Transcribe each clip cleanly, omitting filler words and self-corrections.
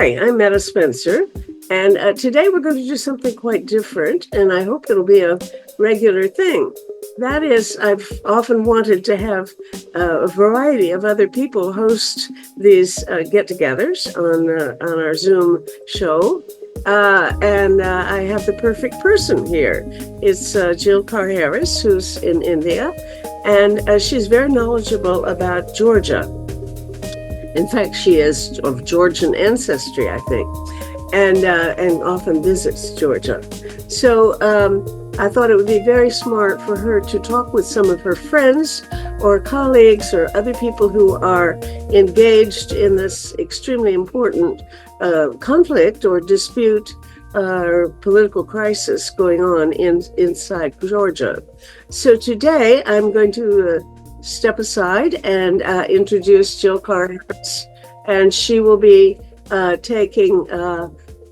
Hi, I'm Metta Spencer, and today we're going to do something quite different, and I hope it'll be a regular thing. That is, I've often wanted to have a variety of other people host these get-togethers on our Zoom show, and I have the perfect person here. It's Jill Carr Harris, who's in India, and she's very knowledgeable about Georgia. In fact, she is of Georgian ancestry, I think, and often visits Georgia. So I thought it would be very smart for her to talk with some of her friends or colleagues or other people who are engaged in this extremely important conflict or dispute or political crisis going on inside Georgia. So today I'm going to step aside and introduce Jill Carr Harris, and she will be taking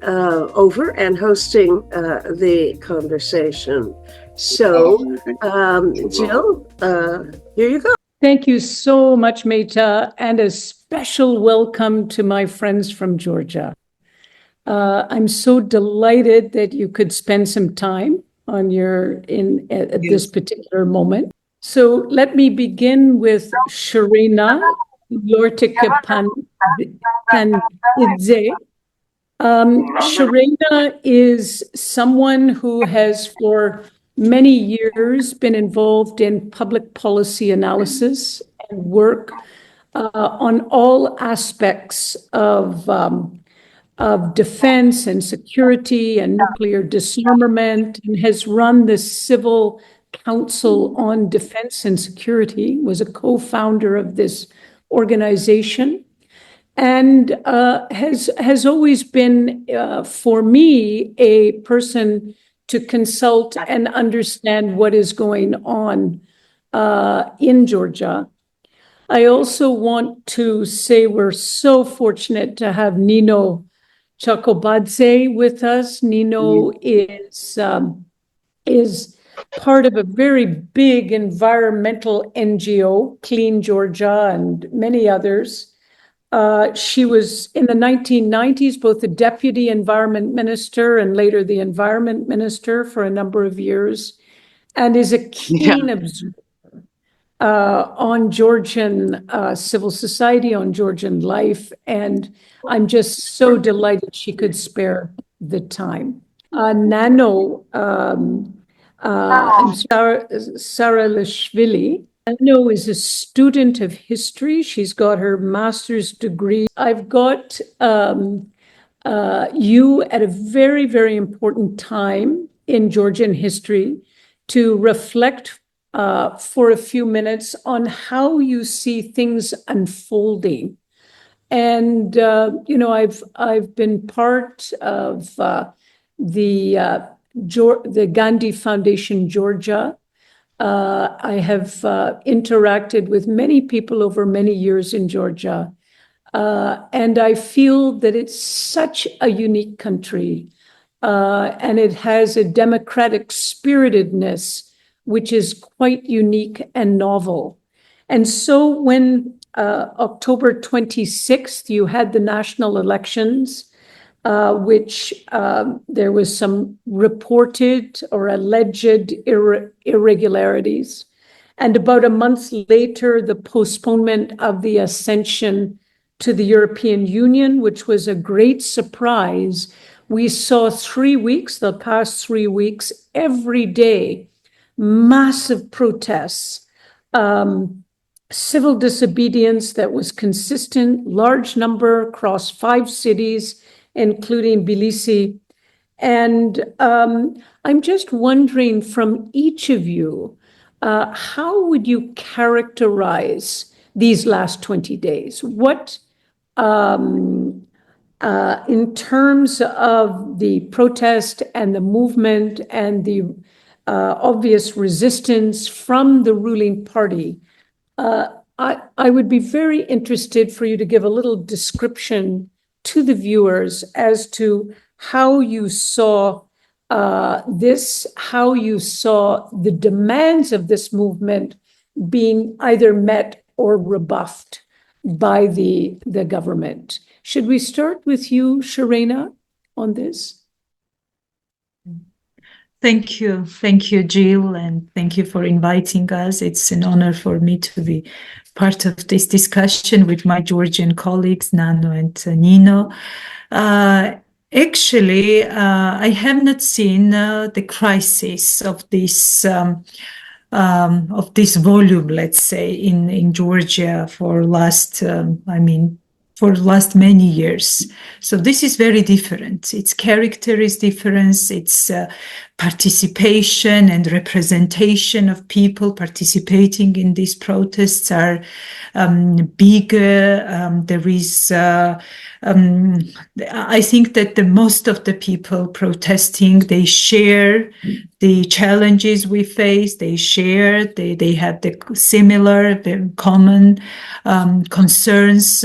over and hosting the conversation. So, Jill, here you go. Thank you so much, Meta, and a special welcome to my friends from Georgia. I'm so delighted that you could spend some time on at this particular moment. So let me begin with Sharina Yortika Panidze. Sharina is someone who has for many years been involved in public policy analysis and work on all aspects of defense and security and nuclear disarmament, and has run the Civil Council on Defense and Security, was a co-founder of this organization, and has always been, for me, a person to consult and understand what is going on in Georgia. I also want to say we're so fortunate to have Nino Chakobadze with us. Nino is part of a very big environmental NGO, Clean Georgia, and many others. She was in the 1990s both the deputy environment minister and later the environment minister for a number of years, and is a keen observer on Georgian civil society, on Georgian life. And I'm just so delighted she could spare the time. Nano, I'm Sarah Lashvili. Nano is a student of history. She's got her master's degree. I've got you at a very, very important time in Georgian history to reflect for a few minutes on how you see things unfolding. And I've been part of the Gandhi Foundation Georgia. I have interacted with many people over many years in Georgia, and I feel that it's such a unique country, and it has a democratic spiritedness which is quite unique and novel. And so when October 26th, you had the national elections, which there was some reported or alleged irregularities. And about a month later, the postponement of the ascension to the European Union, which was a great surprise. We saw the past 3 weeks, every day, massive protests, civil disobedience that was consistent, large number across 5 cities, including Tbilisi. And I'm just wondering from each of you, how would you characterize these last 20 days? What, in terms of the protest and the movement and the obvious resistance from the ruling party, I would be very interested for you to give a little description to the viewers as to how you saw this, how you saw the demands of this movement being either met or rebuffed by the government. Should we start with you, Sharena, on this? Thank you. Thank you, Jill, and thank you for inviting us. It's an honor for me to be part of this discussion with my Georgian colleagues, Nano and Nino. Actually, I have not seen the crisis of this volume, let's say, in Georgia for last many years. So this is very different. Its character is different. Its participation and representation of people participating in these protests are bigger. There is, I think that the most of the people protesting, they share the challenges we face. They share. They have the similar, the common concerns.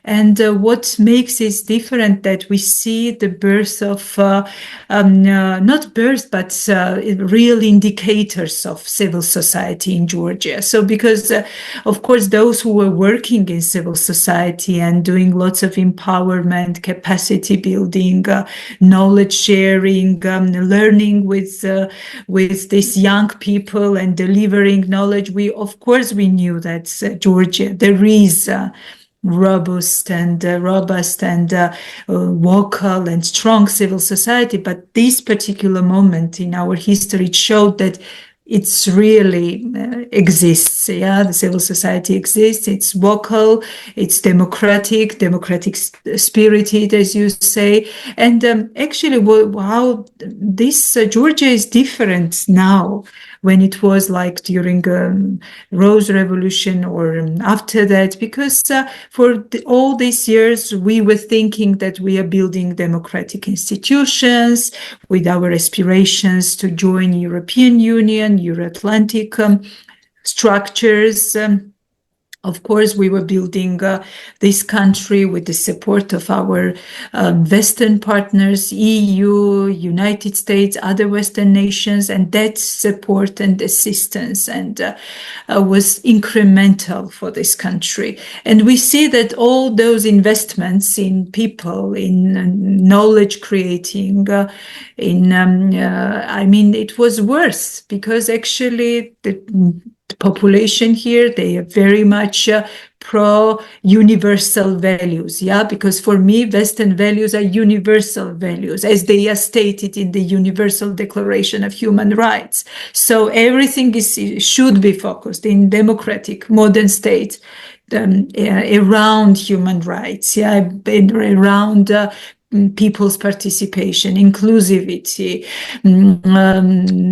And what makes it different that we see the birth of, not birth, but real indicators of civil society in Georgia. So because, of course, those who were working in civil society and doing lots of empowerment, capacity building, knowledge sharing, learning with these young people and delivering knowledge, we knew that Georgia, there is robust and vocal and strong civil society. But this particular moment in our history showed that it's really exists. Yeah, the civil society exists. It's vocal. It's democratic spirited, as you say. And actually, how this Georgia is different now when it was like during Rose Revolution or after that, because for all these years we were thinking that we are building democratic institutions with our aspirations to join European Union, Euro-Atlantic structures. Of course, we were building this country with the support of our Western partners, EU, United States, other Western nations, and that support and assistance was incremental for this country. And we see that all those investments in people, in knowledge creating, it was worth, because actually the population here, they are very much pro-universal values, because for me, Western values are universal values, as they are stated in the Universal Declaration of Human Rights. So everything should be focused in democratic, modern states around human rights, around people's participation, inclusivity,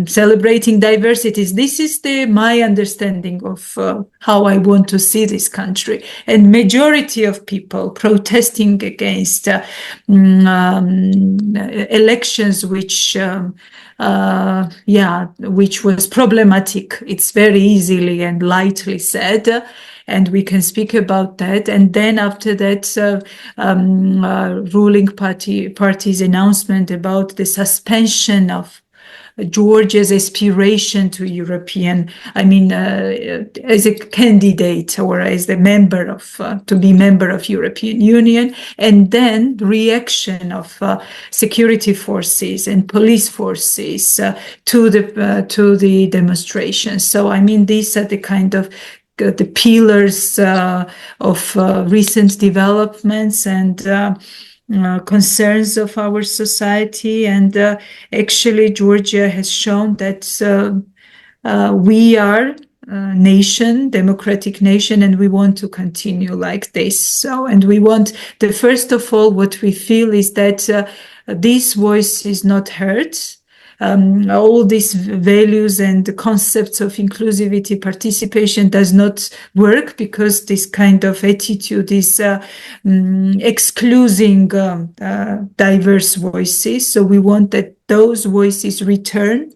celebrating diversities. This is my understanding of how I want to see this country. And majority of people protesting against elections, which was problematic. It's very easily and lightly said. And we can speak about that. And then after that, ruling party's announcement about the suspension of Georgia's aspiration to European, as a candidate or as the member to be member of European Union, and then reaction of security forces and police forces to the demonstrations. So these are the kind of the pillars of recent developments and concerns of our society. And actually, Georgia has shown that we are a nation, democratic nation, and we want to continue like this. So, and we want, first of all, what we feel is that this voice is not heard. All these values and the concepts of inclusivity, participation does not work, because this kind of attitude is excluding diverse voices. So we want that those voices return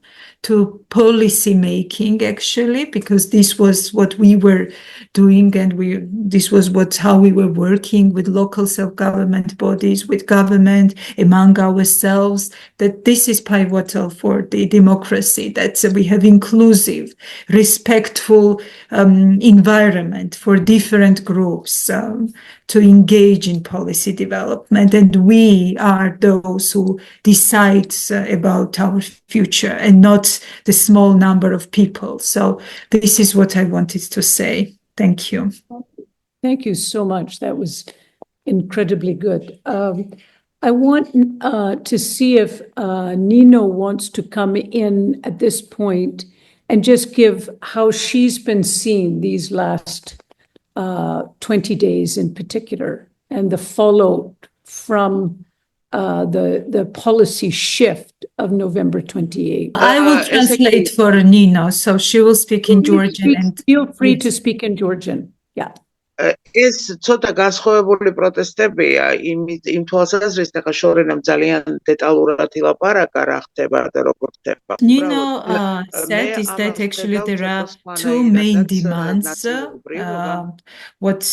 to policy making, actually, because this was what we were doing, and this was how we were working with local self-government bodies, with government, among ourselves, that this is pivotal for the democracy, that we have inclusive, respectful environment for different groups to engage in policy development. And we are those who decide about our future and not the small number of people. So this is what I wanted to say. Thank you. Thank you so much. That was incredibly good. I want to see if Nino wants to come in at this point and just give how she's been seeing these last 20 days in particular, and the fallout from the policy shift of November 28th. I will translate for Nino, so she will speak in Georgian. Feel free to speak in Georgian. Yeah. ეს ცოტა განსხვავებული პროტესტებია იმ თვალსაზრისით, ახლა შორენამ ძალიან დეტალურად ილაპარაკა რა ხდება და როგორ ხდება. Nino said is that actually there are two main demands what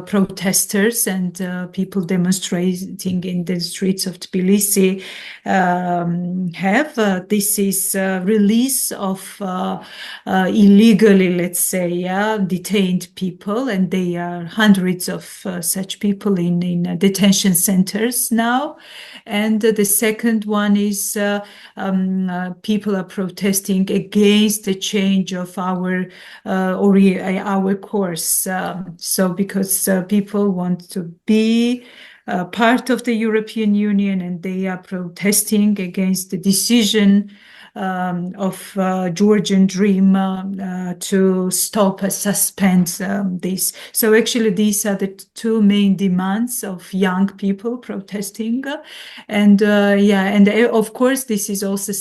protesters and people demonstrating in the streets of Tbilisi have. This is release of illegally, let's say, detained people, and they are hundreds of such people in detention centers now. And the second one is people are protesting against the change of our course. So because people want to be part of the European Union, and they are protesting against the decision of Georgian Dream to stop and suspend this. So actually these are the two main demands of young people protesting. And and of course this is also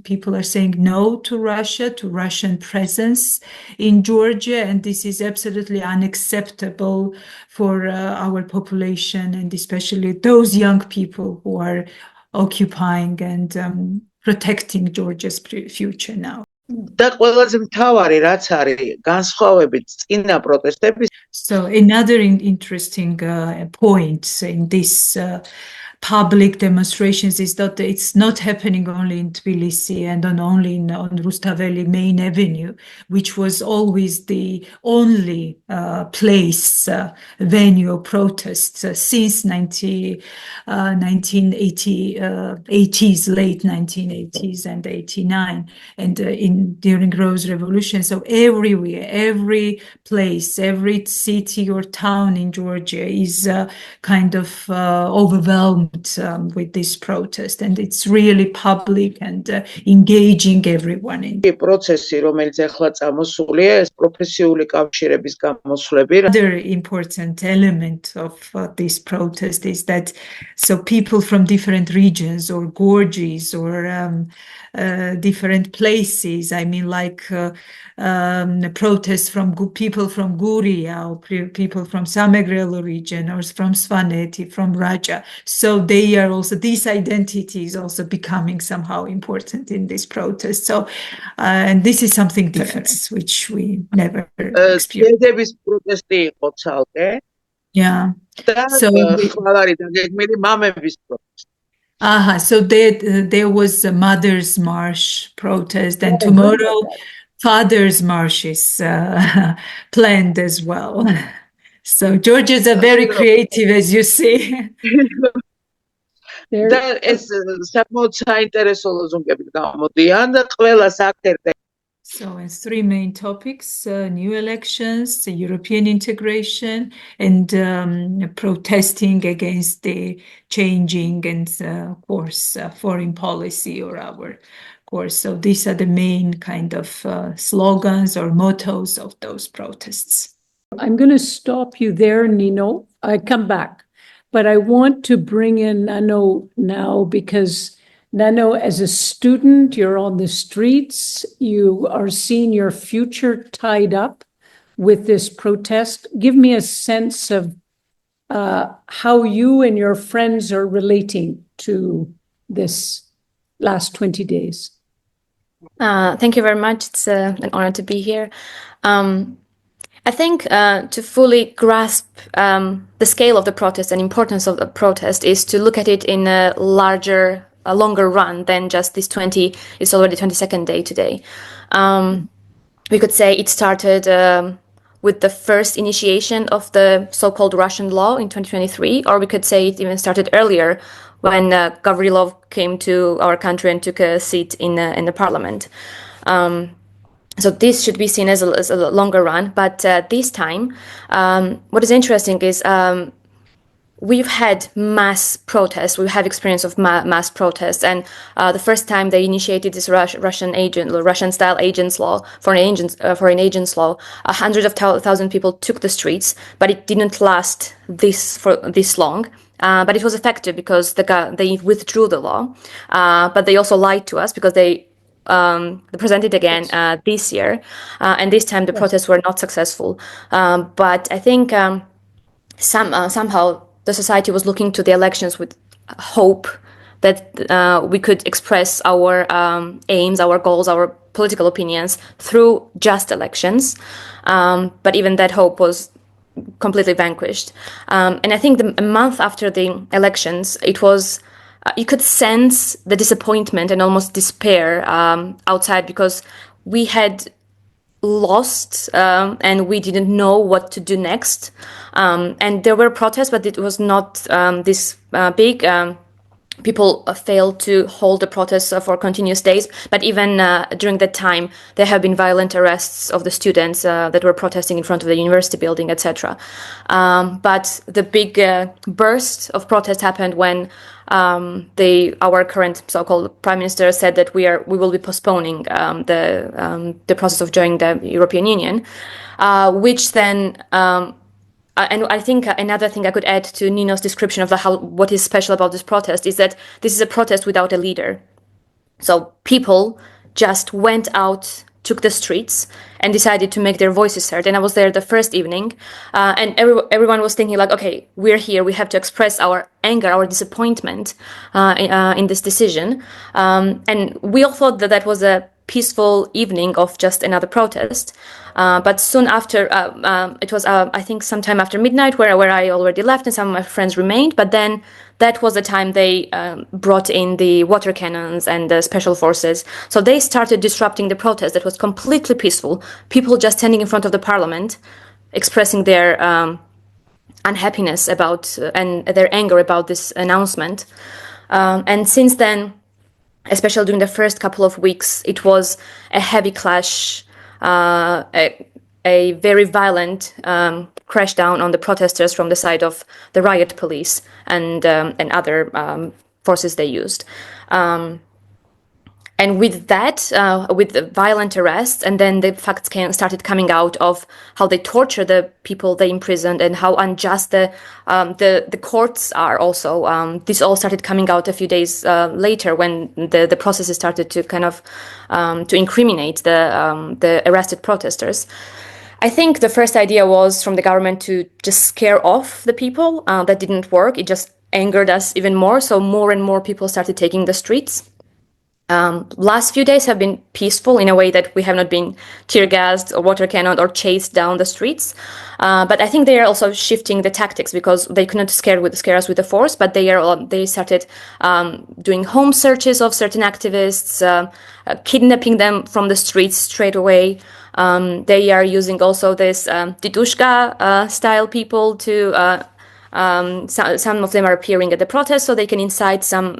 people are saying no to Russia, to Russian presence in Georgia, and this is absolutely unacceptable for our population, and especially those young people who are occupying and protecting Georgia's future now. So another interesting point in this public demonstrations is that it's not happening only in Tbilisi and only on Rustaveli main avenue, which was always the only place, venue of protests since 1980s, late 1980s and 89, and during Rose Revolution. So everywhere, every place, every city or town in Georgia is kind of overwhelmed with this protest, and it's really public and engaging everyone in. Another important element of this protest is that people from different regions or gorges or different places, I mean, like protests from people from Guria or people from Samegrelo region or from Svaneti, from Raja. So they are also, this identity is also becoming somehow important in this protest. So, and this is something different, which we never experienced. Yeah. So so there was a Mother's March protest, and tomorrow Father's March is planned as well. So Georgians are very creative, as you see. So it's three main topics: new elections, European integration, and protesting against the changing and course foreign policy or our course. So these are the main kind of slogans or mottos of those protests. I'm going to stop you there, Nino. I come back, but I want to bring in Nano now, because Nano, as a student, you're on the streets, you are seeing your future tied up with this protest. Give me a sense of how you and your friends are relating to this last 20 days. Thank you very much. It's an honor to be here. I think to fully grasp the scale of the protest and importance of the protest is to look at it in a longer run than just this it's already 22nd day today. We could say it started with the first initiation of the so-called Russian law in 2023, or we could say it even started earlier when Gavrilov came to our country and took a seat in the parliament. So this should be seen as a longer run, but this time, what is interesting is we've had mass protests. We have experience of mass protests, and the first time they initiated this Russian-style agents law for an agents law, hundreds of thousands of people took the streets, but it didn't last this long. But it was effective because they withdrew the law, but they also lied to us because they presented again this year, and this time the protests were not successful. But I think somehow the society was looking to the elections with hope that we could express our aims, our goals, our political opinions through just elections. But even that hope was completely vanquished. And I think a month after the elections, it was you could sense the disappointment and almost despair outside because we had lost and we didn't know what to do next. And there were protests, but it was not this big. People failed to hold the protests for continuous days. But even during that time, there have been violent arrests of the students that were protesting in front of the university building, etc. But the big burst of protest happened when our current so-called prime minister said that we will be postponing the process of joining the European Union, which then. And I think another thing I could add to Nino's description of what is special about this protest is that this is a protest without a leader. So people just went out, took the streets, and decided to make their voices heard. And I was there the first evening, and everyone was thinking like, okay, we're here, we have to express our anger, our disappointment in this decision. And we all thought that was a peaceful evening of just another protest. But soon after, it was, I think, sometime after midnight where I already left and some of my friends remained. But then that was the time they brought in the water cannons and the special forces. So they started disrupting the protest that was completely peaceful. People just standing in front of the parliament, expressing their unhappiness about and their anger about this announcement. And since then, especially during the first couple of weeks, it was a heavy clash, a very violent crash down on the protesters from the side of the riot police and other forces they used. And with that, with the violent arrests, and then the facts started coming out of how they torture the people they imprisoned and how unjust the courts are also. This all started coming out a few days later when the processes started to kind of to incriminate the arrested protesters. I think the first idea was from the government to just scare off the people. That didn't work. It just angered us even more. So more and more people started taking the streets. Last few days have been peaceful in a way that we have not been tear gassed or water cannoned or chased down the streets. But I think they are also shifting the tactics because they could not scare us with the force, but they started doing home searches of certain activists, kidnapping them from the streets straight away. They are using also this Titushka style people to some of them are appearing at the protest so they can incite some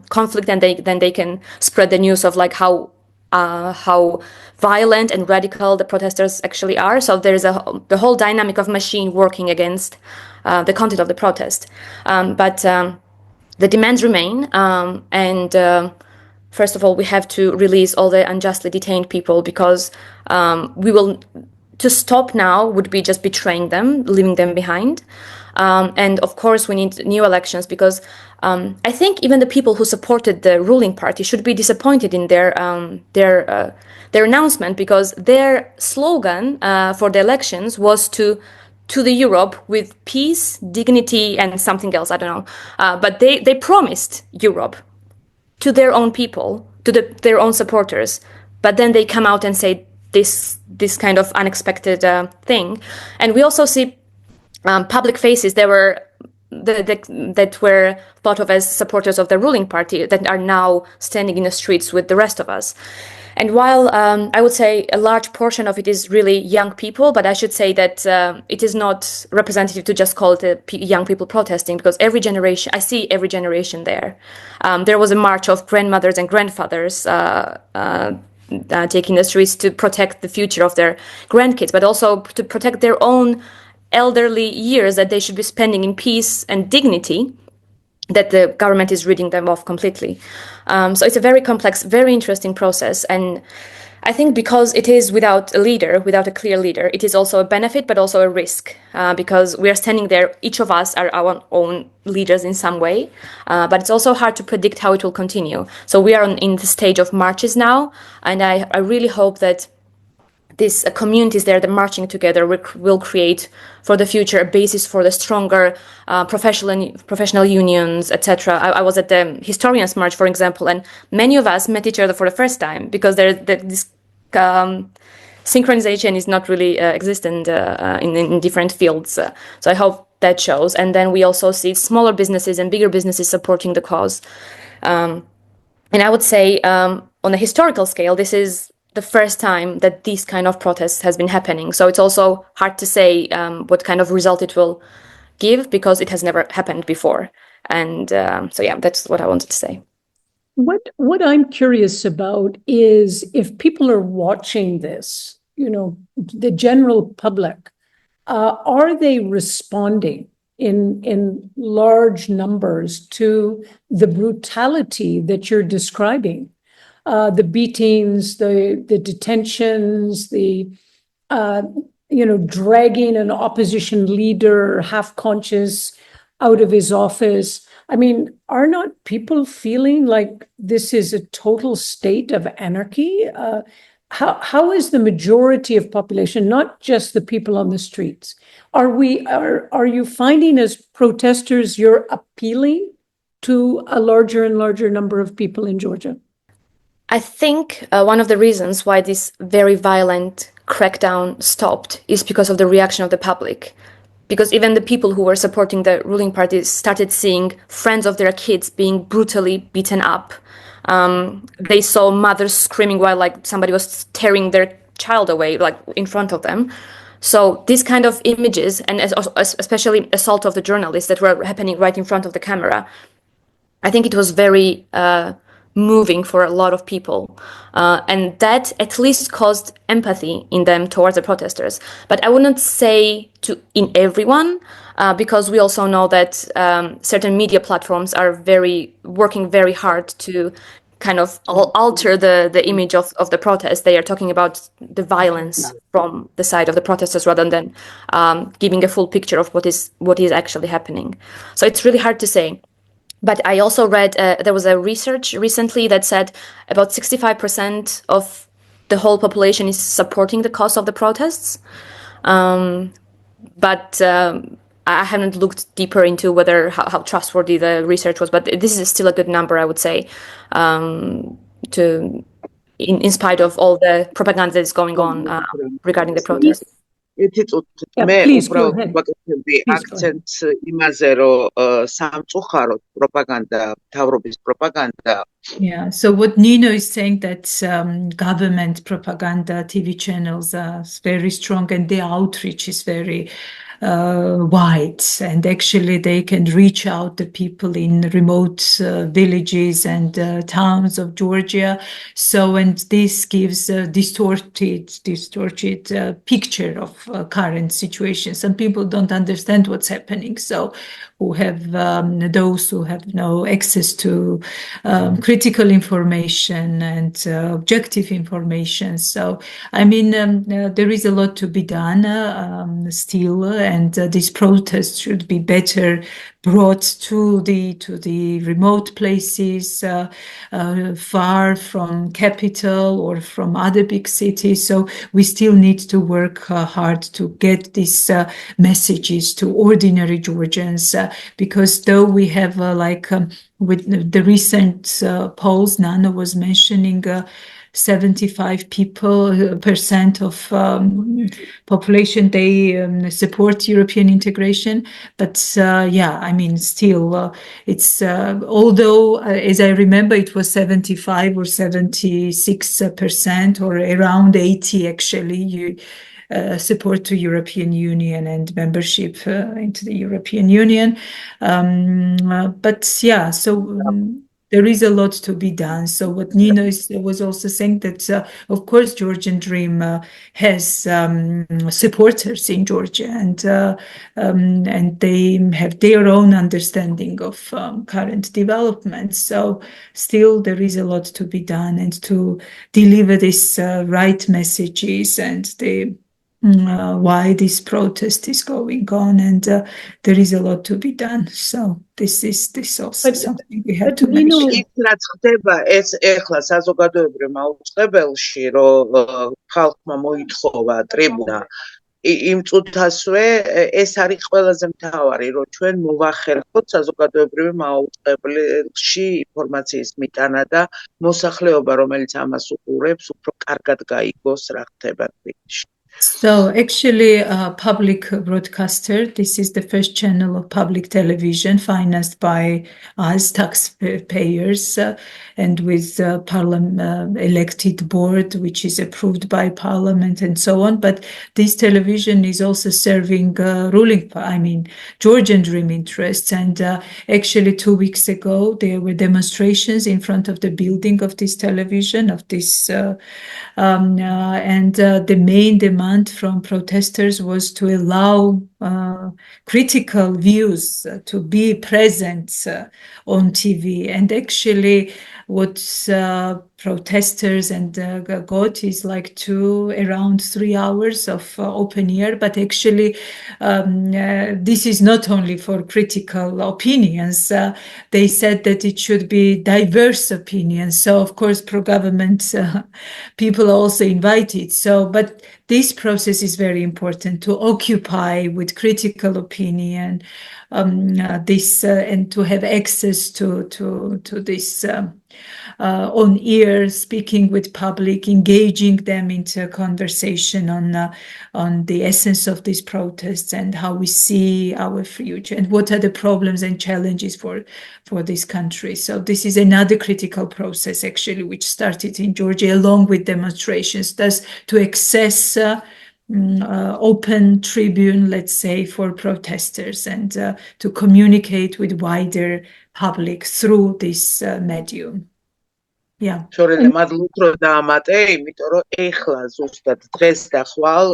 conflict, and then they can spread the news of like how violent and radical the protesters actually are. So there's the whole dynamic of machine working against the content of the protest. But the demands remain, and first of all, we have to release all the unjustly detained people because to stop now would be just betraying them, leaving them behind. And of course, we need new elections because I think even the people who supported the ruling party should be disappointed in their announcement because their slogan for the elections was to the Europe with peace, dignity, and something else. I don't know. But they promised Europe to their own people, to their own supporters. but then they come out and say this kind of unexpected thing. And we also see public faces that were thought of as supporters of the ruling party that are now standing in the streets with the rest of us. And while I would say a large portion of it is really young people, but I should say that it is not representative to just call it young people protesting, because every generation, I see every generation there. There was a march of grandmothers and grandfathers taking the streets to protect the future of their grandkids, but also to protect their own elderly years that they should be spending in peace and dignity, that the government is ridding them of completely. So it's a very complex, very interesting process. And I think because it is without a leader, without a clear leader, it is also a benefit, but also a risk, because we are standing there, each of us are our own leaders in some way, but it's also hard to predict how it will continue. So we are in the stage of marches now, and I really hope that these communities there, the marching together, will create for the future a basis for the stronger professional unions, etc. I was at the Historians March, for example, and many of us met each other for the first time, because this synchronization is not really existent in different fields. So I hope that shows. And then we also see smaller businesses and bigger businesses supporting the cause. And I would say on a historical scale, this is the first time that this kind of protest has been happening. So it's also hard to say what kind of result it will give, because it has never happened before. And so, yeah, that's what I wanted to say. What I'm curious about is, if people are watching this, the general public, are they responding in large numbers to the brutality that you're describing? The beatings, the detentions, the dragging an opposition leader half conscious out of his office. I mean, are not people feeling like this is a total state of anarchy? How is the majority of population, not just the people on the streets? Are you finding, as protesters, you're appealing to a larger and larger number of people in Georgia? I think one of the reasons why this very violent crackdown stopped is because of the reaction of the public. Because even the people who were supporting the ruling party started seeing friends of their kids being brutally beaten up. They saw mothers screaming while somebody was tearing their child away, in front of them. So these kind of images, and especially assault of the journalists that were happening right in front of the camera, I think it was very moving for a lot of people. And that at least caused empathy in them towards the protesters. But I wouldn't say in everyone, because we also know that certain media platforms are working very hard to kind of alter the image of the protest. They are talking about the violence from the side of the protesters rather than giving a full picture of what is actually happening. So it's really hard to say. But I also read there was a research recently that said about 65% of the whole population is supporting the cause of the protests. But I haven't looked deeper into how trustworthy the research was. But this is still a good number, I would say, in spite of all the propaganda that is going on regarding the protests. Please go ahead. აქცენტს იმაზე, რომ სამწუხაროდ პროპაგანდა, მთავრობის პროპაგანდა. Yeah, so what Nino is saying, that government propaganda TV channels are very strong and the outreach is very wide, and actually they can reach out to people in remote villages and towns of Georgia. So, and this gives a distorted picture of current situation. Some people don't understand what's happening. So who have those who have no access to critical information and objective information. So, I mean, there is a lot to be done still, and these protests should be better brought to the remote places, far from capital or from other big cities. So we still need to work hard to get these messages to ordinary Georgians, because though we have with the recent polls, Nana was mentioning 75% of population, they support European integration. But yeah, I mean, still, it's although, as I remember, it was 75 or 76% or around 80 actually. Support to European Union and membership into the European Union. But yeah, so there is a lot to be done. So what Nino was also saying that, of course, Georgian Dream has supporters in Georgia, and they have their own understanding of current developments. So still, there is a lot to be done and to deliver these right messages and the why this protest is going on, and there is a lot to be done. So this also something we have to mention. იქ რაც ხდება ეს ეხლა საზოგადოებრივ მაუწყებელში, რომ ხალხმა მოითხოვა ტრიბუნა, იმ წუთასვე ეს არის ყველაზე მთავარი, რომ ჩვენ მოვახერხოთ საზოგადოებრივ მაუწყებელში ინფორმაციის მიტანა და მოსახლეობა, რომელიც ამას უყურებს, უფრო კარგად გაიგოს რა ხდება თბილისში. So actually, public broadcaster, this is the first channel of public television financed by us taxpayers and with parliament elected board, which is approved by parliament and so on. But this television is also serving Georgian Dream interests. And actually 2 weeks ago, there were demonstrations in front of the building of this television, of this, and the main demand from protesters was to allow critical views to be present on TV. And actually, what protesters and got is like around 3 hours of open air. But actually, this is not only for critical opinions. They said that it should be diverse opinions. So, of course, pro-government people are also invited. So, but this process is very important to occupy with critical opinion, this and to have access to this on ear, speaking with public, engaging them into a conversation on the essence of these protests and how we see our future and what are the problems and challenges for this country. So this is another critical process actually, which started in Georgia along with demonstrations, thus to access open tribune, let's say, for protesters and to communicate with wider public through this medium. Yeah. შორენა მადლ უფრო დაამატე, იმიტომ რომ ეხლა ზუსტად დღეს და ხვალ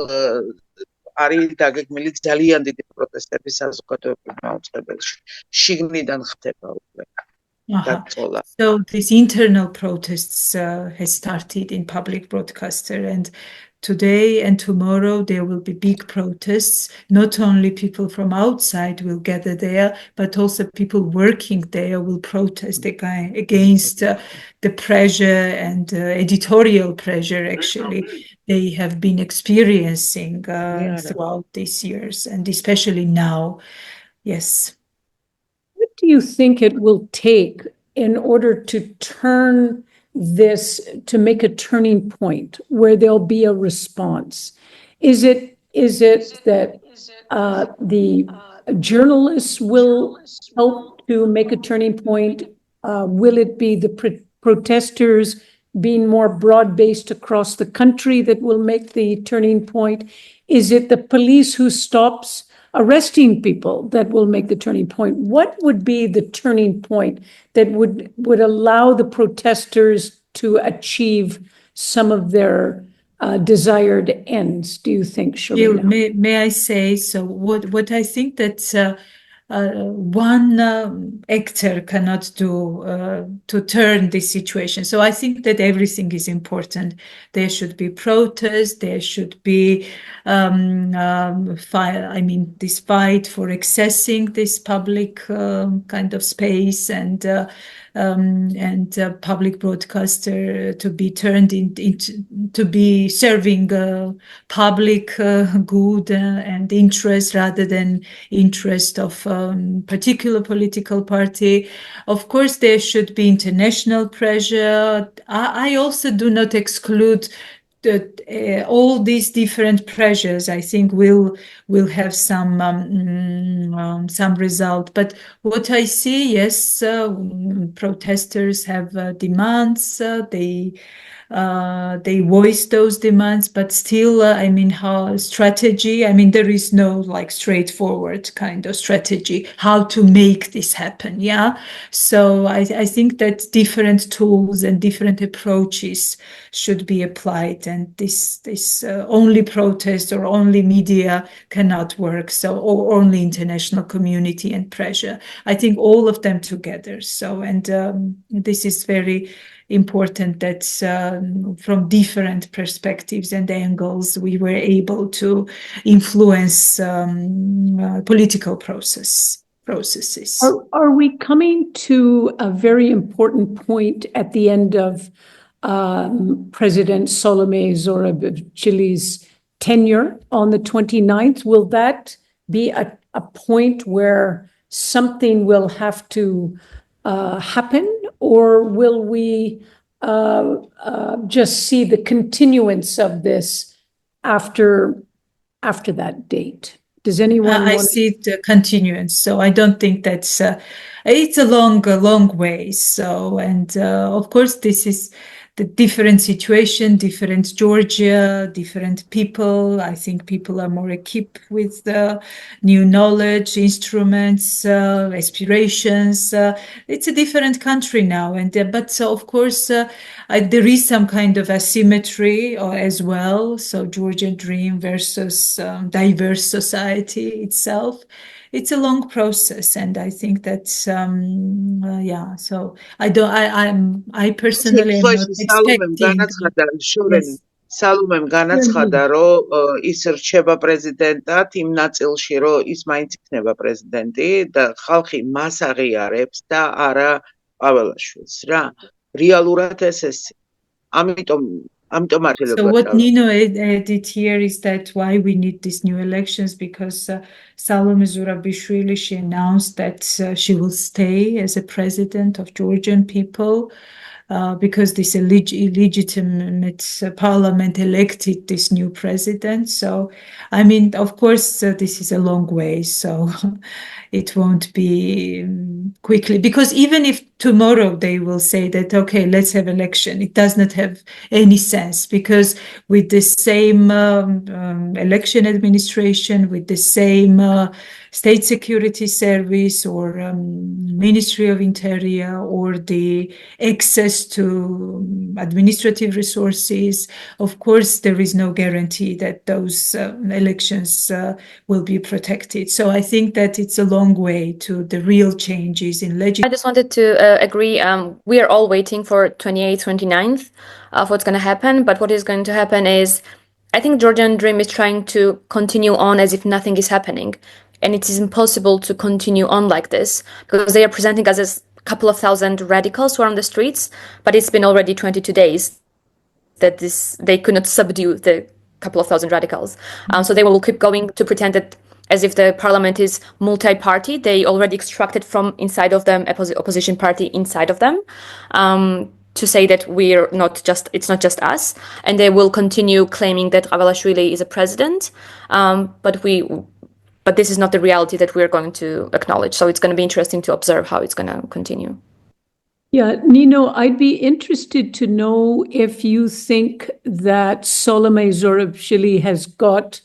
არის დაგეგმილი ძალიან დიდი პროტესტები საზოგადოებრივ მაუწყებელში. შიგნიდან ხდება უკვე. So these internal protests has started in public broadcaster, and today and tomorrow there will be big protests. Not only people from outside will gather there, but also people working there will protest against the pressure and editorial pressure actually they have been experiencing throughout these years, and especially now. Yes. What do you think it will take in order to turn this, to make a turning point where there'll be a response? Is it that the journalists will help to make a turning point? Will it be the protesters being more broad-based across the country that will make the turning point? Is it the police who stops arresting people that will make the turning point? What would be the turning point that would allow the protesters to achieve some of their desired ends, do you think, Sharina? May I say, so what I think that one actor cannot do to turn this situation. So I think that everything is important. There should be protests. There should be this fight for accessing this public kind of space, and and public broadcaster to be turned into to be serving public good and interest rather than interest of particular political party. Of course, there should be international pressure. I also do not exclude that all these different pressures, I think, will have some result. But what I see, yes, protesters have demands. They voice those demands, but still, I mean, how strategy? I mean, there is no like straightforward kind of strategy how to make this happen. Yeah, so I think that different tools and different approaches should be applied, and this only protest or only media cannot work. So or only international community and pressure. I think all of them together. So and this is very important that from different perspectives and angles we were able to influence political processes. Are we coming to a very important point at the end of President Salome Zorabishvili's tenure on the 29th? Will that be a point where something will have to happen, or will we just see the continuance of this after that date? Does anyone I see the continuance, so I don't think that's it's a long way. So, and of course, this is the different situation, different Georgia, different people. I think people are more equipped with new knowledge, instruments, aspirations. It's a different country now, and but so of course there is some kind of asymmetry as well. So Georgian dream versus diverse society itself. It's a long process, and I think that's yeah. So I personally am not expecting. Yes. სალომემ განაცხადა, რომ ის რჩება პრეზიდენტად იმ ნაწილში, რომ ის მაინც იქნება პრეზიდენტი და ხალხი მას აღიარებს და არა პაველაშვილს რა. რეალურად ეს ამიტომ So what Nino added here is that why we need these new elections, because Salome Zurabishvili, she announced that she will stay as a president of Georgian people because this illegitimate parliament elected this new president. So, I mean, of course, this is a long way. So it won't be quickly, because even if tomorrow they will say that, okay, let's have election, it does not have any sense, because with the same election administration, with the same state security service or Ministry of Interior, or the access to administrative resources, of course, there is no guarantee that those elections will be protected. So I think that it's a long way to the real changes in legislation. I just wanted to agree. We are all waiting for 28th, 29th of what's going to happen. But what is going to happen is, I think Georgian Dream is trying to continue on as if nothing is happening. And it is impossible to continue on like this, because they are presenting us as a couple of thousand radicals who are on the streets, but it's been already 22 days that they could not subdue the couple of thousand radicals. So they will keep going to pretend that as if the parliament is multi-party. They already extracted from inside of them opposition party inside of them to say that it's not just us, and they will continue claiming that Avalashvili is a president, but this is not the reality that we're going to acknowledge. So it's going to be interesting to observe how it's going to continue. Yeah, Nino, I'd be interested to know if you think that Salome Zorabishvili has got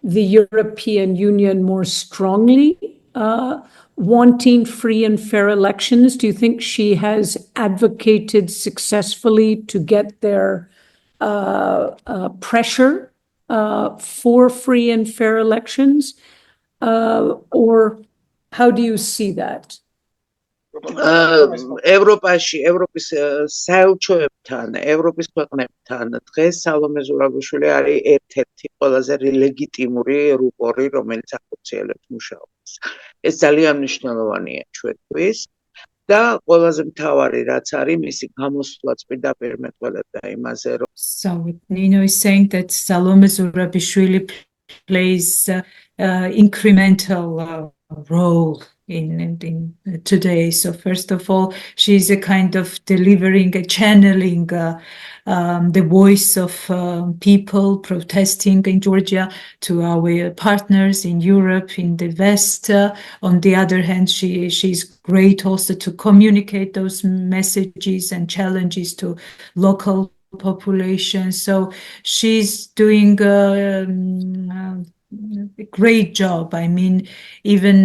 the European Union more strongly wanting free and fair elections. Do you think she has advocated successfully to get their pressure for free and fair elections? Or how do you see that? ევროპის საელჩოებთან, ევროპის ქვეყნებთან დღეს სალომე ზურაბიშვილი არის ერთ-ერთი ყველაზე ლეგიტიმური რუპორი, რომელიც ახორციელებს მუშაობას. ეს ძალიან მნიშვნელოვანია ჩვენთვის. და ყველაზე მთავარი რაც არის მისი გამოსვლაც პირდაპირ მეტყველებდა იმაზე რომ So what Nino is saying that Salome Zurabishvili plays incremental role in today. So first of all, she's a kind of channeling the voice of people protesting in Georgia to our partners in Europe, in the West. On the other hand, she's great also to communicate those messages and challenges to local population. So she's doing a great job. I mean, even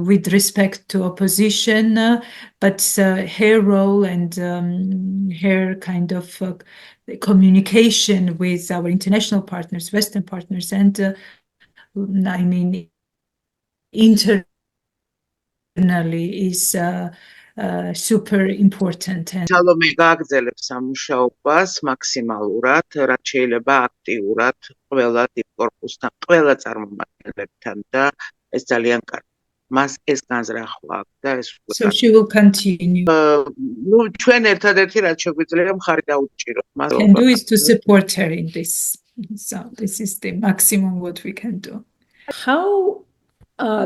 with respect to opposition, but her role and her kind of communication with our international partners, Western partners, and I mean, internally is super important. And სალომე გააგრძელებს სამუშაობას მაქსიმალურად, რაც შეიძლება აქტიურად ყველა დიპკორპუსთან, ყველა წარმომადგენლებთან და ეს ძალიან კარგი. მას ეს განზრახვა აქვს და ეს so she will continue. ნუ ჩვენ ერთადერთი რაც შეგვიძლია მხარი დაუჭიროთ. Can do is to support her in this. So this is the maximum what we can do. How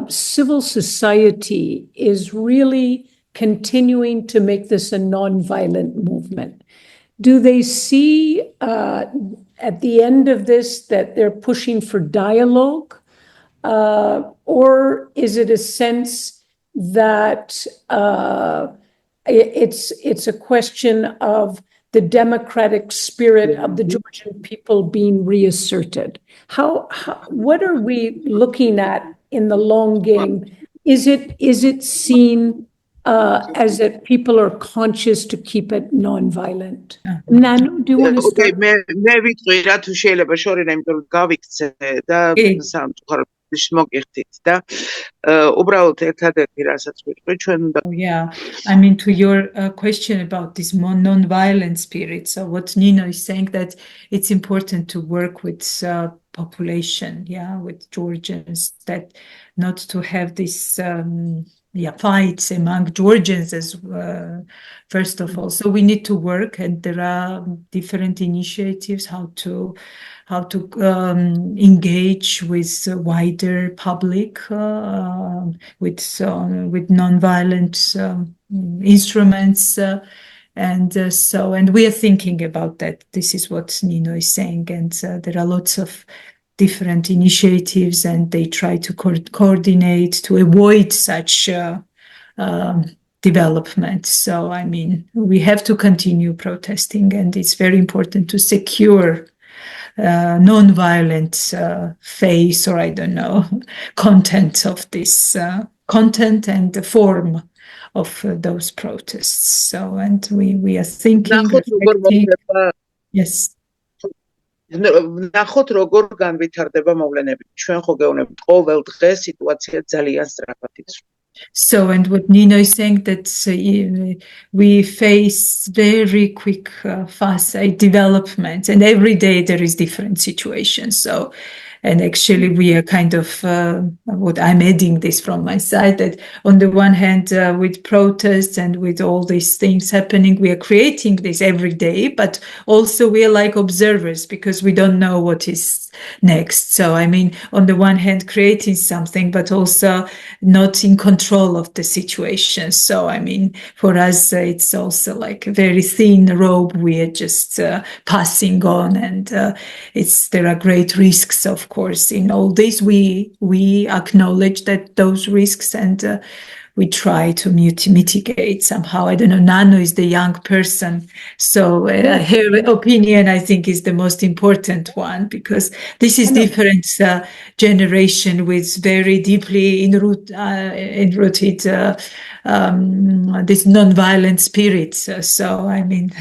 civil society is really continuing to make this a nonviolent movement? Do they see at the end of this that they're pushing for dialogue? Or is it a sense that it's a question of the democratic spirit of the Georgian people being reasserted? What are we looking at in the long game? Is it seen as that people are conscious to keep it nonviolent? Nano, do you want to start? მე ვიტყვი რა თუ შეიძლება შორინა, იმიტომ რომ გავიქცე და სამწუხაროდ მოგიხდით და უბრალოდ ერთადერთი რასაც ვიტყვი ჩვენ უნდა Yeah, I mean, to your question about this non-violent spirit. So what Nino is saying that it's important to work with population, with Georgians, that not to have this fights among Georgians as first of all. So we need to work, and there are different initiatives how to engage with wider public with non-violent instruments. And we are thinking about that. This is what Nino is saying, and there are lots of different initiatives, and they try to coordinate to avoid such development. So, I mean, we have to continue protesting, and it's very important to secure non-violent face, or I don't know, content of this content and the form of those protests. So, and we are thinking, reflecting. Yes. ნახოთ როგორ განვითარდება მოვლენები. ჩვენ ხო გეუბნებით ყოველ დღე სიტუაცია ძალიან სწრაფად იცვლება. So, and what Nino is saying that we face very quick, fast developments, and every day there is different situations. So, and actually we are kind of, what I'm adding this from my side, that on the one hand, with protests and with all these things happening, we are creating this every day, but also we are like observers because we don't know what is next. So, I mean, on the one hand, creating something, but also not in control of the situation. So, I mean, for us, it's also like a very thin rope we are just passing on, and there are great risks, of course. In all this, we acknowledge that those risks, and we try to mitigate somehow. I don't know, Nano is the young person, so her opinion, I think, is the most important one, because this is different generation with very deeply enrooted this non-violent spirit. So, I mean,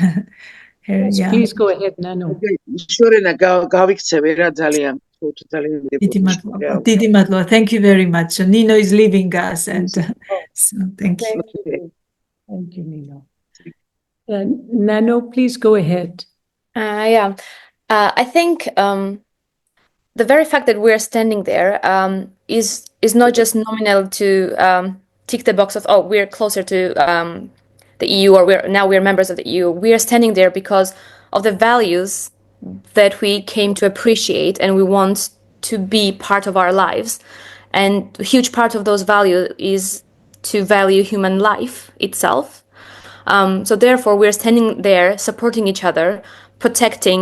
Yes, please go ahead, Nano. შორინა გავიქცევი რა ძალიან დიდი მადლობა. Thank you very much. So Nino is leaving us, and so thank you. Thank you, Nino. Nano, please go ahead. I think the very fact that we're standing there is not just nominal to tick the box of, we're closer to the EU, or now we're members of the EU, we are standing there because of the values that we came to appreciate and we want to be part of our lives. And a huge part of those values is to value human life itself. So therefore, we're standing there supporting each other, protecting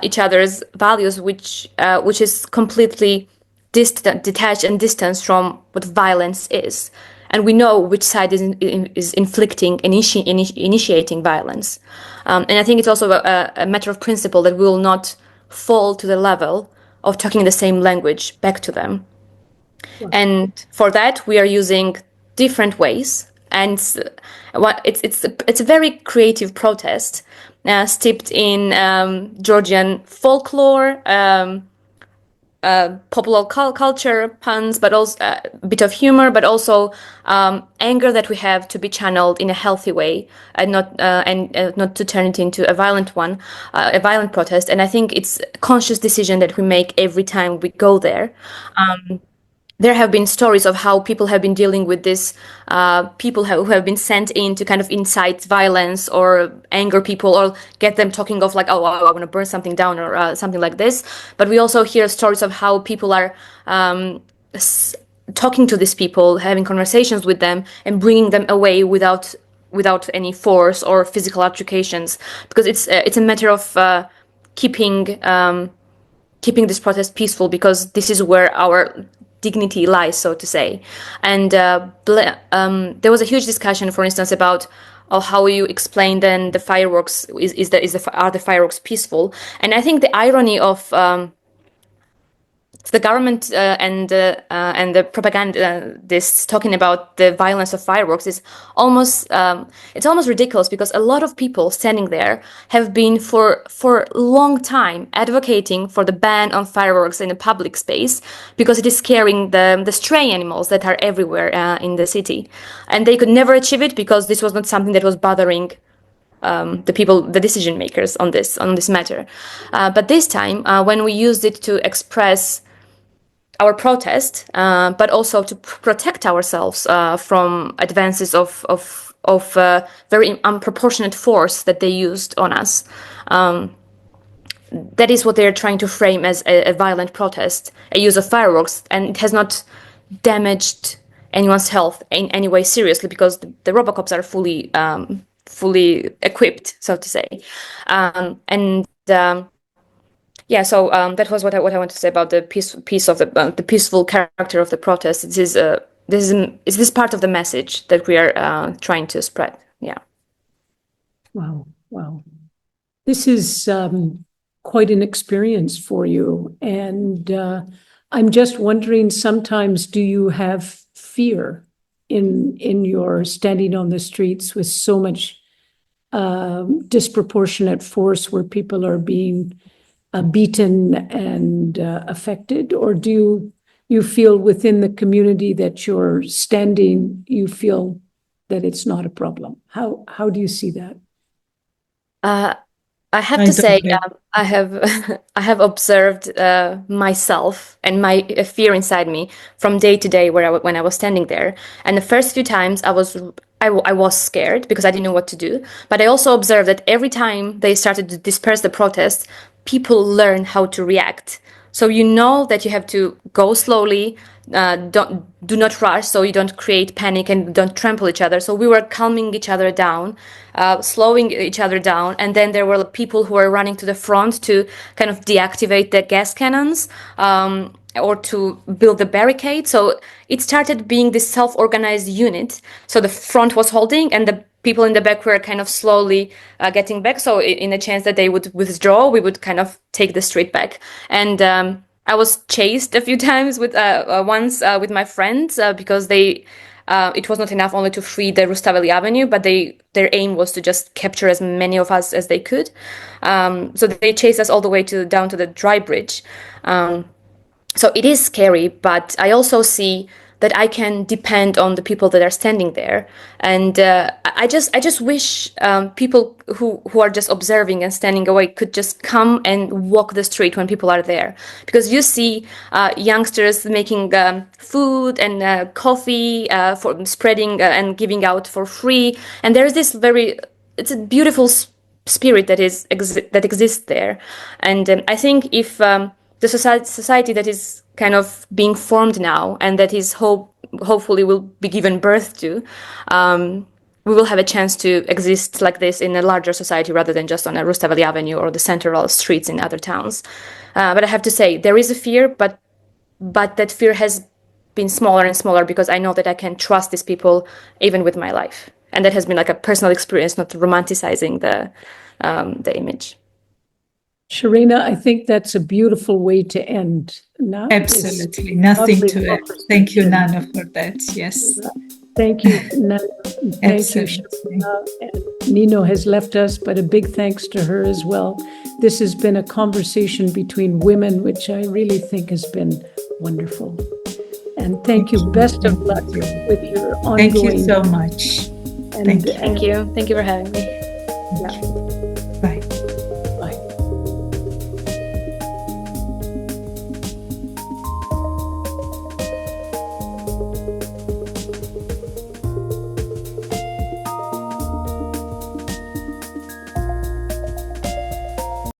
each other's values, which is completely detached and distanced from what violence is. And we know which side is inflicting, initiating violence. And I think it's also a matter of principle that we will not fall to the level of talking the same language back to them. Wow. And for that, we are using different ways. And it's a very creative protest, steeped in Georgian folklore, popular culture, puns, but also a bit of humor, but also anger that we have to be channeled in a healthy way, and not to turn it into a violent one, a violent protest. And I think it's a conscious decision that we make every time we go there. There have been stories of how people have been dealing with this, people who have been sent in to kind of incite violence or anger people or get them talking of like, oh, I want to burn something down or something like this. But we also hear stories of how people are talking to these people, having conversations with them and bringing them away without any force or physical altercations, because it's a matter of keeping this protest peaceful, because this is where our dignity lies, so to say. And there was a huge discussion, for instance, about how you explain then the fireworks. Are the fireworks peaceful? And I think the irony of the government and the propaganda this talking about the violence of fireworks is almost it's almost ridiculous, because a lot of people standing there have been for a long time advocating for the ban on fireworks in the public space, because it is scaring the stray animals that are everywhere in the city, and they could never achieve it because this was not something that was bothering the decision makers on this matter. But this time, when we used it to express our protest, but also to protect ourselves from advances of very unproportionate force that they used on us. That is what they're trying to frame as a violent protest, a use of fireworks, and it has not damaged anyone's health in any way seriously, because the Robocops are fully equipped, so to say. So that was what I wanted to say about the piece of the peaceful character of the protest. Is this part of the message that we are trying to spread? Yeah. Wow. This is quite an experience for you, and I'm just wondering, sometimes do you have fear in your standing on the streets with so much disproportionate force, where people are being beaten and affected? Or do you feel within the community that you're standing, you feel that it's not a problem? How do you see that? I have to say, I have observed myself and my fear inside me from day to day when I was standing there. And the first few times I was scared because I didn't know what to do. But I also observed that every time they started to disperse the protest, people learn how to react. So you know that you have to go slowly, do not rush, so you don't create panic and don't trample each other. So we were calming each other down, slowing each other down, and then there were people who were running to the front to kind of deactivate the gas cannons or to build the barricade. So it started being this self-organized unit. So the front was holding, and the people in the back were kind of slowly getting back. So in a chance that they would withdraw, we would kind of take the street back. And I was chased a few times once with my friends because it was not enough only to free the Rustaveli Avenue, but their aim was to just capture as many of us as they could. So they chased us all the way down to the dry bridge. So it is scary, but I also see that I can depend on the people that are standing there. And I just wish people who are just observing and standing away could just come and walk the street when people are there, because you see youngsters making food and coffee for spreading and giving out for free, and there's this it's a beautiful spirit that that exists there. And I think if the society that is kind of being formed now, and that is hopefully will be given birth to, we will have a chance to exist like this in a larger society rather than just on a Rustaveli Avenue or the central streets in other towns. But I have to say, there is a fear, but that fear has been smaller and smaller, because I know that I can trust these people even with my life. And that has been like a personal experience, not romanticizing the image. Sharina, I think that's a beautiful way to end. Absolutely. Nothing to add. Thank you, Nana, for that. Yes. Thank you, Nana. Thank you, Sharina. And Nino has left us, but a big thanks to her as well. This has been a conversation between women, which I really think has been wonderful. And thank you. Best of luck with your ongoing. Thank you so much. Thank you. Thank you for having me. Yeah.